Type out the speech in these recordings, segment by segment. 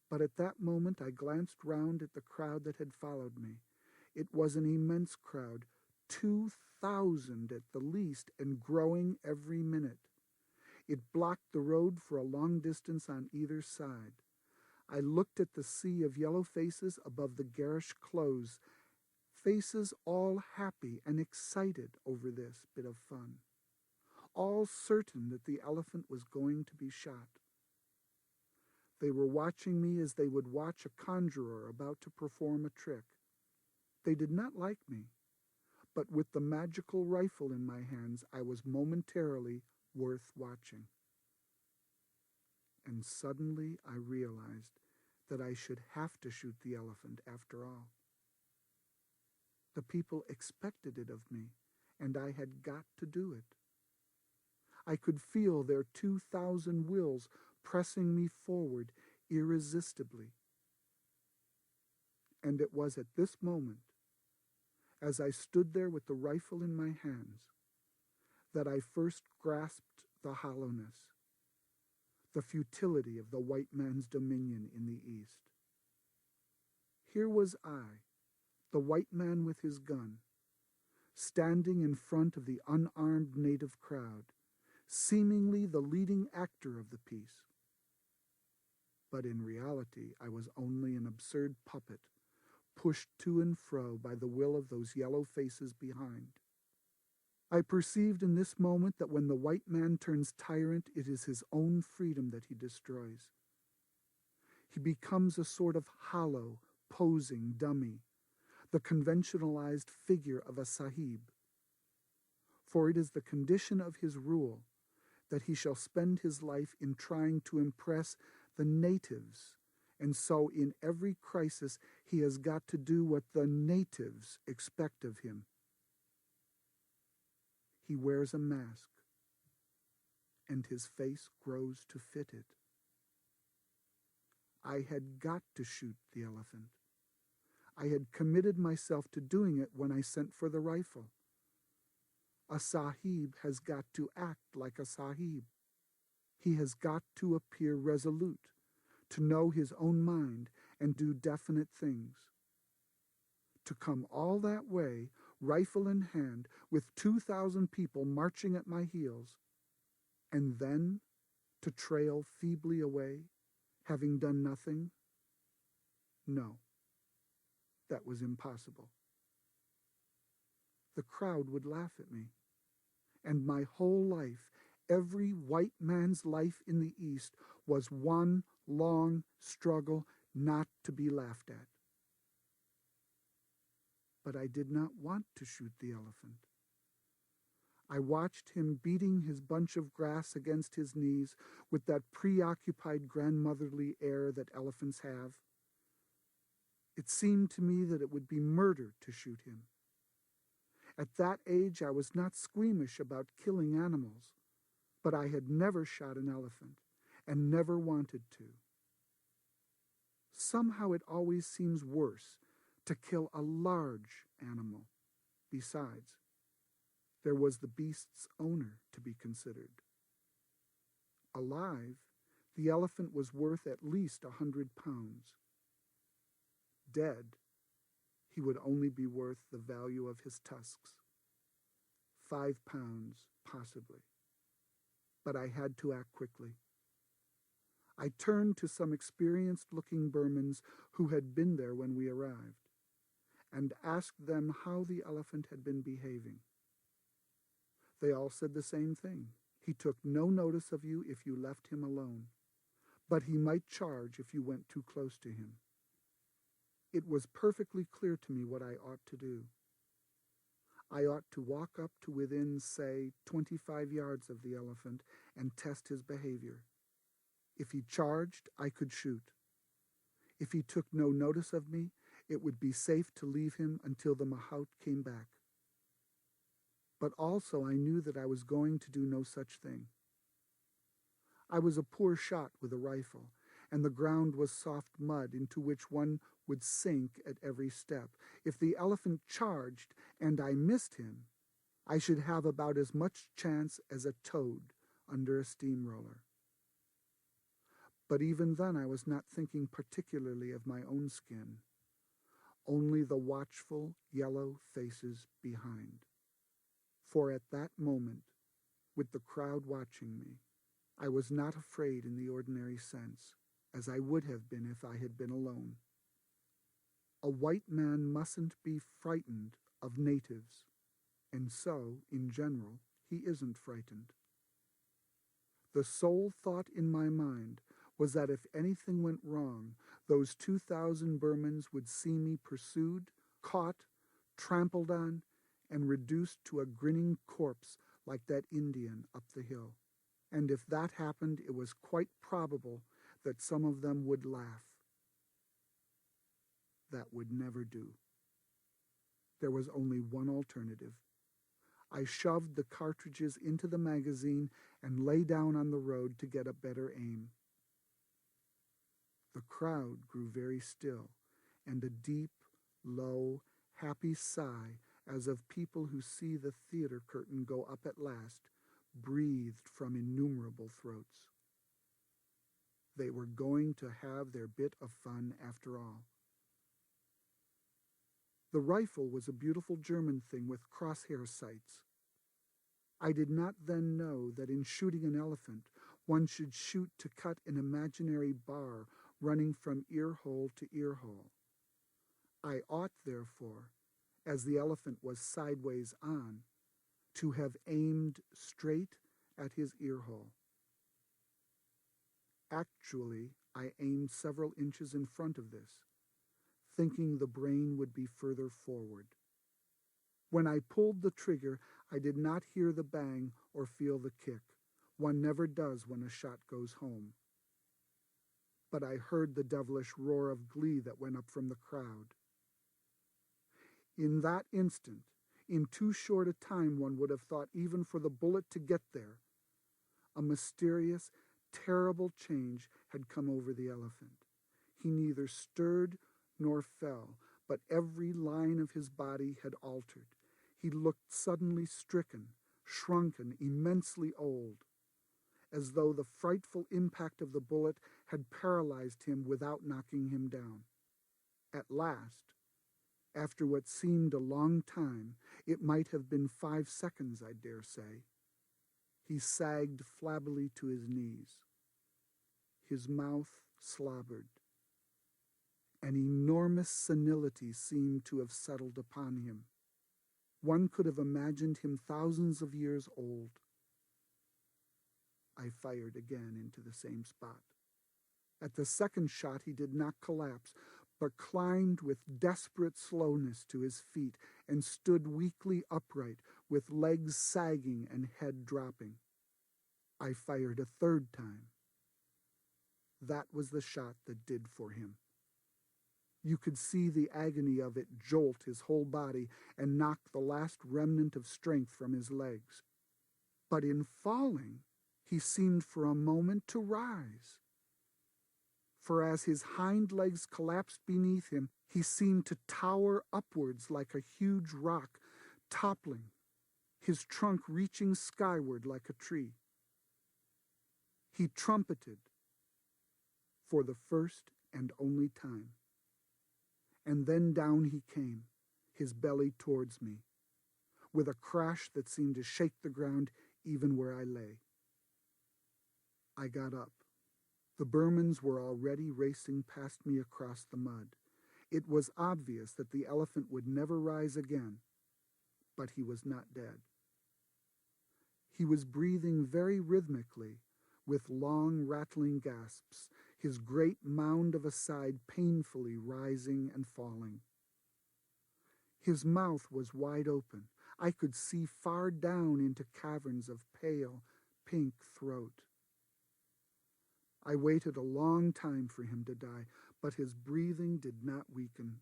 But at that moment I glanced round at the crowd that had followed me. It was an immense crowd, 2,000 at the least, and growing every minute. It blocked the road for a long distance on either side. I looked at the sea of yellow faces above the garish clothes, faces all happy and excited over this bit of fun, all certain that the elephant was going to be shot. They were watching me as they would watch a conjurer about to perform a trick. They did not like me, but with the magical rifle in my hands, I was momentarily worth watching. And suddenly I realized that I should have to shoot the elephant after all. The people expected it of me, and I had got to do it. I could feel their 2,000 wills pressing me forward irresistibly. And it was at this moment, as I stood there with the rifle in my hands, that I first grasped the hollowness, the futility of the white man's dominion in the East. Here was I, the white man with his gun, standing in front of the unarmed native crowd, seemingly the leading actor of the piece. But in reality, I was only an absurd puppet, pushed to and fro by the will of those yellow faces behind. I perceived in this moment that when the white man turns tyrant, it is his own freedom that he destroys. He becomes a sort of hollow, posing dummy, the conventionalized figure of a sahib. For it is the condition of his rule that he shall spend his life in trying to impress the natives, and so in every crisis he has got to do what the natives expect of him. He wears a mask, and his face grows to fit it. I had got to shoot the elephant. I had committed myself to doing it when I sent for the rifle. A sahib has got to act like a sahib. He has got to appear resolute, to know his own mind and do definite things. To come all that way, rifle in hand, with 2,000 people marching at my heels, and then to trail feebly away, having done nothing? No, that was impossible. The crowd would laugh at me, and my whole life, every white man's life in the East, was one long struggle not to be laughed at. But I did not want to shoot the elephant. I watched him beating his bunch of grass against his knees with that preoccupied grandmotherly air that elephants have. It seemed to me that it would be murder to shoot him. At that age, I was not squeamish about killing animals, but I had never shot an elephant and never wanted to. Somehow it always seems worse to kill a large animal. Besides, there was the beast's owner to be considered. Alive, the elephant was worth at least 100 pounds. Dead, he would only be worth the value of his tusks. 5 pounds, possibly. But I had to act quickly. I turned to some experienced-looking Burmans who had been there when we arrived, and asked them how the elephant had been behaving. They all said the same thing. He took no notice of you if you left him alone, but he might charge if you went too close to him. It was perfectly clear to me what I ought to do. I ought to walk up to within, say, 25 yards of the elephant and test his behavior. If he charged, I could shoot. If he took no notice of me, it would be safe to leave him until the mahout came back. But also I knew that I was going to do no such thing. I was a poor shot with a rifle, and the ground was soft mud into which one would sink at every step. If the elephant charged and I missed him, I should have about as much chance as a toad under a steamroller. But even then I was not thinking particularly of my own skin, only the watchful yellow faces behind. For at that moment, with the crowd watching me, I was not afraid in the ordinary sense, as I would have been if I had been alone. A white man mustn't be frightened of natives, and so, in general, he isn't frightened. The sole thought in my mind was that if anything went wrong, those 2,000 Burmans would see me pursued, caught, trampled on, and reduced to a grinning corpse like that Indian up the hill. And if that happened, it was quite probable that some of them would laugh. That would never do. There was only one alternative. I shoved the cartridges into the magazine and lay down on the road to get a better aim. The crowd grew very still, and a deep, low, happy sigh, as of people who see the theater curtain go up at last, breathed from innumerable throats. They were going to have their bit of fun after all. The rifle was a beautiful German thing with crosshair sights. I did not then know that in shooting an elephant, one should shoot to cut an imaginary bar running from ear hole to ear hole. I ought, therefore, as the elephant was sideways on, to have aimed straight at his ear hole. Actually, I aimed several inches in front of this, thinking the brain would be further forward. When I pulled the trigger, I did not hear the bang or feel the kick. One never does when a shot goes home. But I heard the devilish roar of glee that went up from the crowd. In that instant, in too short a time one would have thought even for the bullet to get there, a mysterious, terrible change had come over the elephant. He neither stirred nor fell, but every line of his body had altered. He looked suddenly stricken, shrunken, immensely old, as though the frightful impact of the bullet had paralyzed him without knocking him down. At last, after what seemed a long time, it might have been 5 seconds, I dare say, he sagged flabbily to his knees. His mouth slobbered. An enormous senility seemed to have settled upon him. One could have imagined him thousands of years old. I fired again into the same spot. At the second shot he did not collapse, but climbed with desperate slowness to his feet and stood weakly upright, with legs sagging and head dropping. I fired a third time. That was the shot that did for him. You could see the agony of it jolt his whole body and knock the last remnant of strength from his legs. But in falling, he seemed for a moment to rise. For as his hind legs collapsed beneath him, he seemed to tower upwards like a huge rock, toppling, his trunk reaching skyward like a tree. He trumpeted for the first and only time. And then down he came, his belly towards me, with a crash that seemed to shake the ground even where I lay. I got up. The Burmans were already racing past me across the mud. It was obvious that the elephant would never rise again, but he was not dead. He was breathing very rhythmically, with long, rattling gasps, his great mound of a side painfully rising and falling. His mouth was wide open. I could see far down into caverns of pale, pink throat. I waited a long time for him to die, but his breathing did not weaken.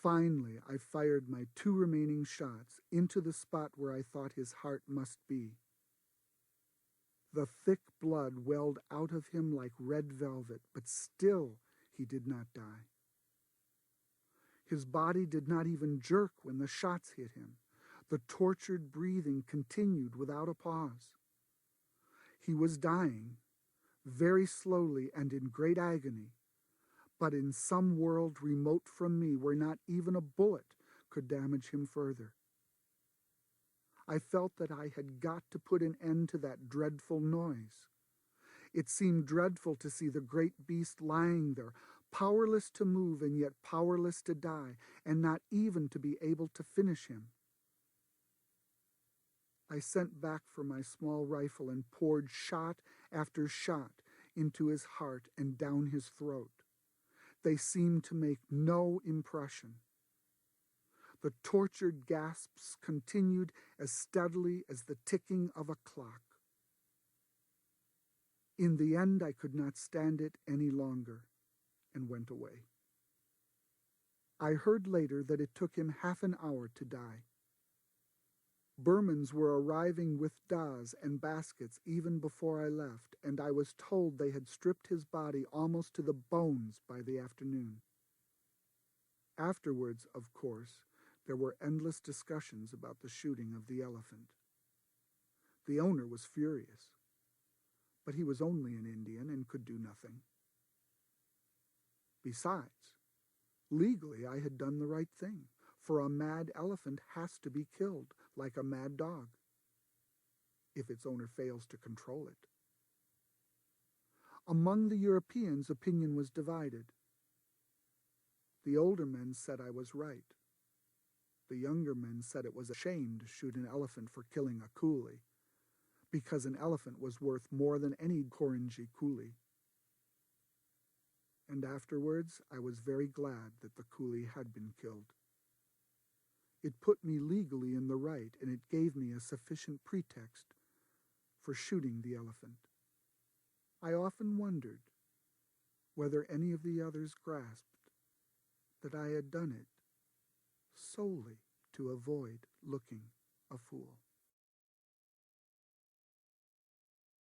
Finally, I fired my 2 remaining shots into the spot where I thought his heart must be. The thick blood welled out of him like red velvet, but still he did not die. His body did not even jerk when the shots hit him. The tortured breathing continued without a pause. He was dying, very slowly and in great agony, but in some world remote from me where not even a bullet could damage him further. I felt that I had got to put an end to that dreadful noise. It seemed dreadful to see the great beast lying there, powerless to move and yet powerless to die, and not even to be able to finish him. I sent back for my small rifle and poured shot after shot into his heart and down his throat. They seemed to make no impression. The tortured gasps continued as steadily as the ticking of a clock. In the end, I could not stand it any longer and went away. I heard later that it took him half an hour to die. Burmans were arriving with das and baskets even before I left, and I was told they had stripped his body almost to the bones by the afternoon. Afterwards, of course, there were endless discussions about the shooting of the elephant. The owner was furious, but he was only an Indian and could do nothing. Besides, legally I had done the right thing, for a mad elephant has to be killed like a mad dog, if its owner fails to control it. Among the Europeans, opinion was divided. The older men said I was right. The younger men said it was a shame to shoot an elephant for killing a coolie, because an elephant was worth more than any Korangi coolie. And afterwards, I was very glad that the coolie had been killed. It put me legally in the right, and it gave me a sufficient pretext for shooting the elephant. I often wondered whether any of the others grasped that I had done it solely to avoid looking a fool.